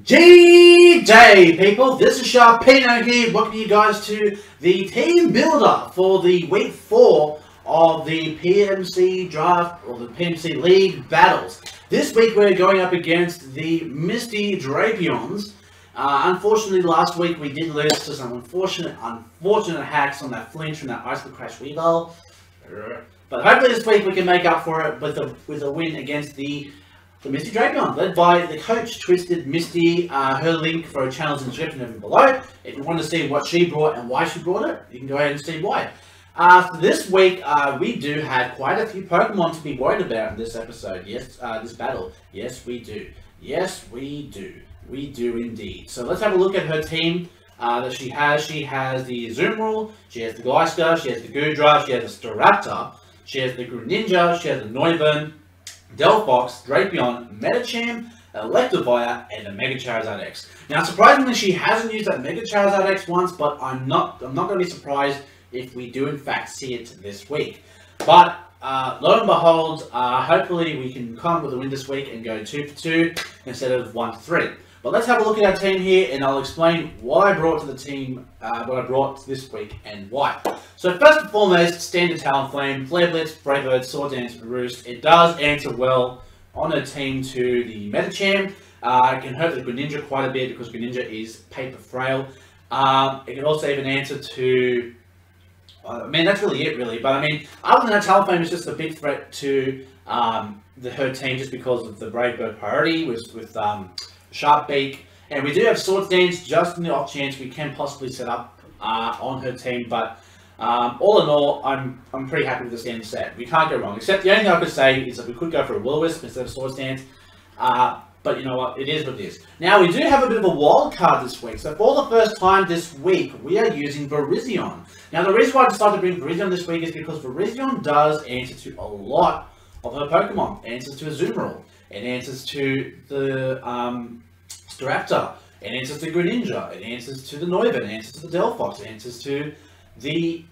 G'day people, this is Sharpino here, welcome you guys to the team builder for the week 4 of the PMC draft, or the PMC league battles. This week we're going up against the Misty Drapions. Unfortunately last week we did lose to some unfortunate hacks on that flinch from that Icicle Crash reroll. But hopefully this week we can make up for it with a win against the Misty Drapions, led by the coach, Twisted Misty. Her link for her channel is in the description down below. If you want to see what she brought and why she brought it, you can go ahead and see why. So this week, we do have quite a few Pokemon to be worried about in this episode. Yes, this battle. Yes, we do. Yes, we do. We do indeed. So let's have a look at her team that she has. She has the Azumarill, she has the Glyster, she has the Goodra, she has the Staraptor, she has the Greninja, she has the Noivern, Delphox, Drapion, Medicham, Electivire, and a Mega Charizard X. Now, surprisingly, she hasn't used that Mega Charizard X once, but I'm not going to be surprised if we do in fact see it this week. But lo and behold, hopefully we can come up with a win this week and go 2 for 2 instead of 1 for 3. But let's have a look at our team here, and I'll explain what I brought to the team, what I brought this week, and why. So first and foremost, standard Talonflame, Flare Blitz, Brave Bird, Sword Dance, Roost. It does answer well on her team to the Medicham. It can hurt the Greninja quite a bit because Greninja is paper frail. It can also even answer to, I mean, that's really it, really. But I mean, other than that, Talonflame is just a big threat to her team just because of the Brave Bird priority with Sharp Beak, and we do have Sword Dance just in the off chance we can possibly set up on her team. But all in all, I'm pretty happy with the standard set. We can't go wrong. Except the only thing I could say is that we could go for a Will-O-Wisp instead of Sword Dance. But you know what? It is what it is. Now we do have a bit of a wild card this week. So for the first time this week, we are using Virizion. Now the reason why I decided to bring Virizion this week is because Virizion does answer to a lot of her Pokemon. It answers to Azumarill. It answers to the Staraptor. It answers to Greninja. It answers to the Noivern. It answers to the Delphox. It answers to the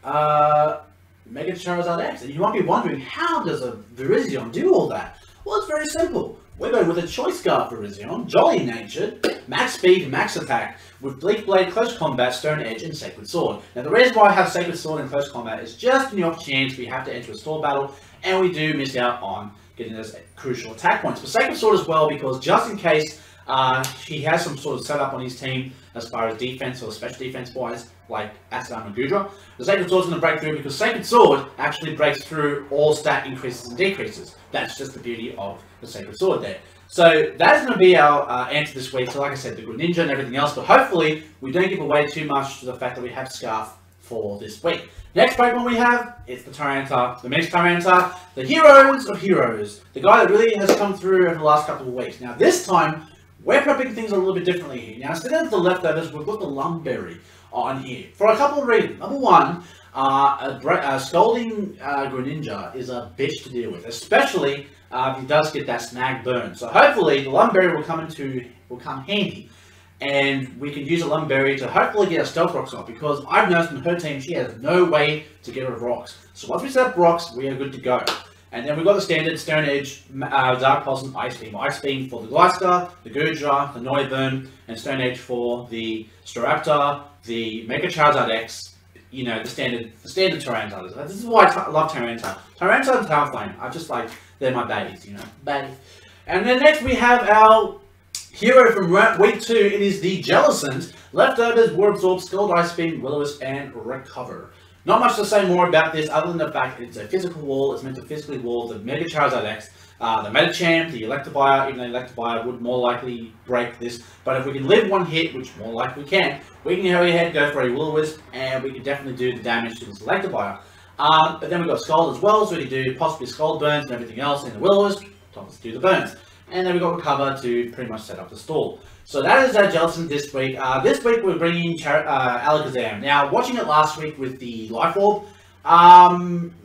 Mega Charizard X. And you might be wondering, how does a Virizion do all that? Well, it's very simple. We're going with a Choice Scarf Virizion, Jolly Natured, Max Speed, Max Attack, with Bleak Blade, Close Combat, Stone Edge, and Sacred Sword. Now, the reason why I have Sacred Sword in Close Combat is just in the off chance we have to enter a store battle, and we do miss out on getting those crucial attack points. But Sacred Sword as well, because just in case he has some sort of setup on his team as far as defense or special defense wise, like Asadam and Goodra, the Sacred Sword's going to break through because Sacred Sword actually breaks through all stat increases and decreases. That's just the beauty of the Sacred Sword there. So that's going to be our answer this week. So like I said, the Greninja and everything else, but hopefully we don't give away too much to the fact that we have Scarf for this week. Next Pokemon we have is the Tyranitar, the Mixed Tyranitar, the heroes of heroes, the guy that really has come through over the last couple of weeks. Now this time, we're prepping things a little bit differently here. Now instead of the leftovers, we've got the Lumberry on here for a couple of reasons. Number one, a Scalding Greninja is a bitch to deal with, especially if he does get that snag burn. So hopefully the Lumberry will come handy, and we can use a Lumberry to hopefully get our Stealth Rocks off, because I've noticed in her team she has no way to get rid of rocks. So once we set up rocks, we are good to go. And then we've got the standard Stone Edge, Dark Pulse, and Ice Beam. Ice Beam for the Glyster, the Goodra, the Noivern, and Stone Edge for the Staraptor, the Mega Charizard X. You know, the standard Tyranitar. This is why I love Tyranitar. Tyranitar and Talonflame, I just like, they're my babies, you know, babies. And then next we have our hero from week 2. It is the Jellicent. Leftovers, War Absorb, Scald, Ice Beam, Will-O-Wisp, and Recover. Not much to say more about this other than the fact that it's a physical wall. It's meant to physically wall the Mega Charizard X, the Medicham, the Electivire. Even though Electivire would more likely break this, but if we can live one hit, which more likely we can go ahead, go for a Will-O-Wisp, and we can definitely do the damage to this Electivire. But then we've got Scald as well, so we can do possibly Scald burns and everything else, and the Will-O-Wisp to do the burns. And then we've got Recover to pretty much set up the stall. So that is our Jellicent this week. This week we're bringing Alakazam. Now, watching it last week with the Life Orb,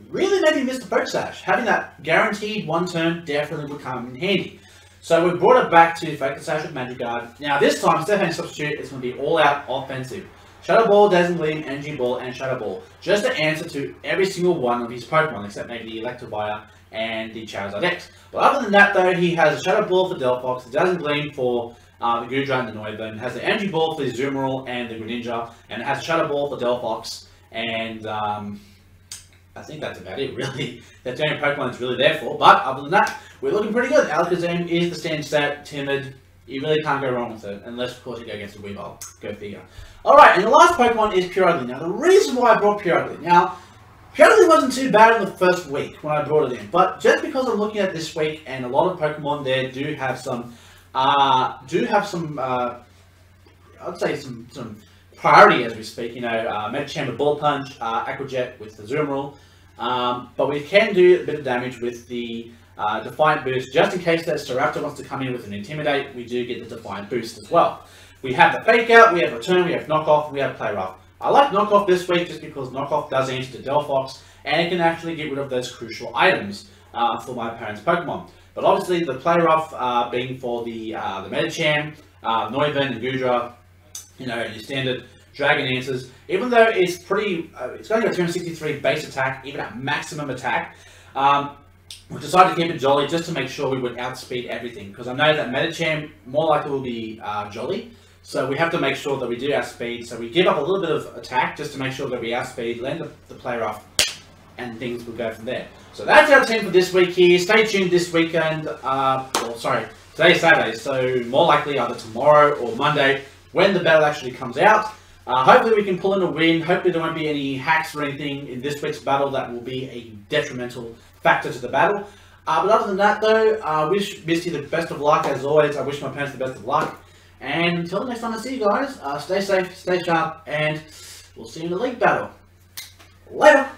really made me miss the Poke Sash. Having that guaranteed one turn definitely would come in handy. So we brought it back to Fake the Sash with Magic Guard. Now this time, instead of having substitute, it's going to be all out offensive. Shadow Ball, Dazzling Gleam, Energy Ball, and Shadow Ball. Just to answer to every single one of his Pokemon, except maybe the Electivire and the Charizard X. But other than that though, he has a Shadow Ball for Delphox, the Dazzling Gleam for the Gudra and the Noivern, has the Energy Ball for the Azumarill and the Greninja, and it has a Shadow Ball for Delphox, and I think that's about it really. That's the only Pokemon it's really there for, but other than that, we're looking pretty good. Alakazam is the stand stat, timid, you really can't go wrong with it, unless of course you go against a Weavile, go figure. Alright, and the last Pokemon is Pure Ugly. Now the reason why I brought Pure Ugly, now Pure Ugly wasn't too bad in the first week when I brought it in, but just because I'm looking at this week and a lot of Pokemon there do have some, I'd say some priority as we speak, you know, Medicham with Bullet Punch, Aquajet with the Azumarill, but we can do a bit of damage with the Defiant Boost, just in case that Staraptor wants to come in with an Intimidate, we do get the Defiant Boost as well. We have the Fake Out, we have Return, we have Knockoff, we have Play Rough. I like Knockoff this week just because Knockoff does answer to Delphox, and it can actually get rid of those crucial items for my opponent's Pokemon. But obviously the Play Rough being for the Medicham, Noivern, and Gudra, you know, your standard Dragon Answers, even though it's pretty, it's going to go 263 base attack, even at maximum attack, we decided to keep it Jolly just to make sure we would outspeed everything, because I know that Medicham more likely will be Jolly, so we have to make sure that we do outspeed, so we give up a little bit of attack just to make sure that we outspeed, land the Play Rough, and things will go from there. So that's our team for this week here. Stay tuned this weekend, today's Saturday, so more likely either tomorrow or Monday when the battle actually comes out. Hopefully we can pull in a win. Hopefully there won't be any hacks or anything in this week's battle that will be a detrimental factor to the battle. But other than that though, I wish Misty the best of luck as always. I wish my parents the best of luck. And until the next time I see you guys, stay safe, stay sharp, and we'll see you in the league battle. Later!